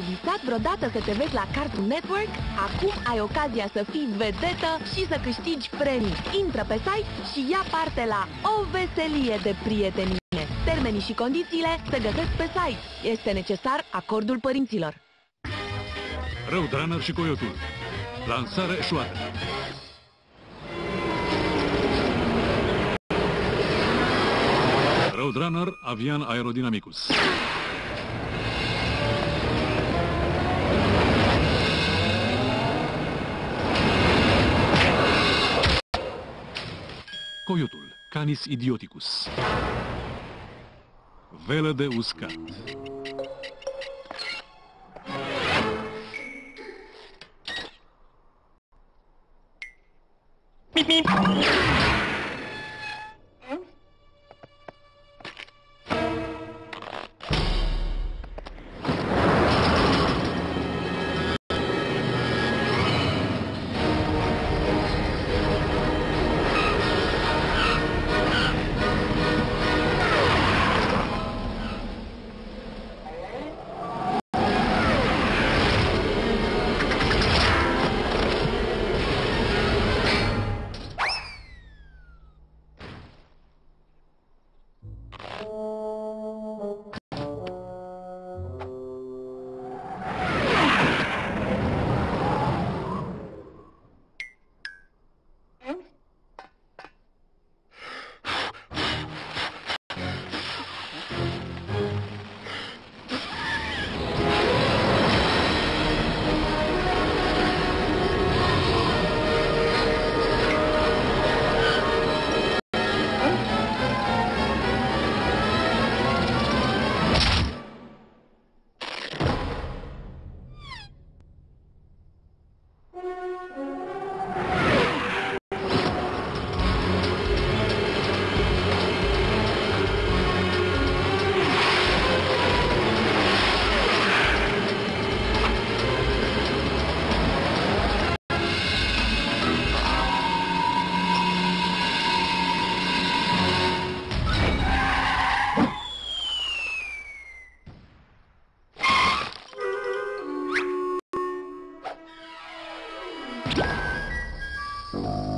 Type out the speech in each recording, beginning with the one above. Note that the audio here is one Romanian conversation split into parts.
visat vreodată să te vezi la Cartoon Network? Acum ai ocazia să fii vedetă și să câștigi premii. Intră pe site și ia parte la o veselie de prietenie. Termenii și condițiile se găsesc pe site. Este necesar acordul părinților. Roadrunner și Coyotul. Lansare eșuată. Roadrunner, Avian Aerodynamicus. Coyotul, Canis idioticus. Velă de uscat.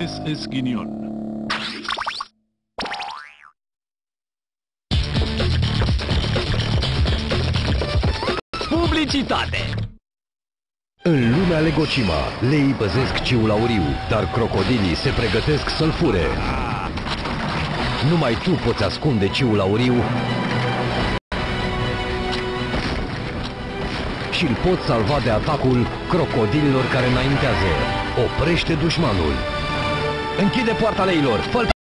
SS Ghinion. Publicitate! În lumea Legocima, leii păzesc ciul auriu, dar crocodilii se pregătesc să-l fure. Numai tu poți ascunde ciul auriu și îl poți salva de atacul crocodililor care înaintează. Oprește dușmanul! Închide poarta leilor! Fă-l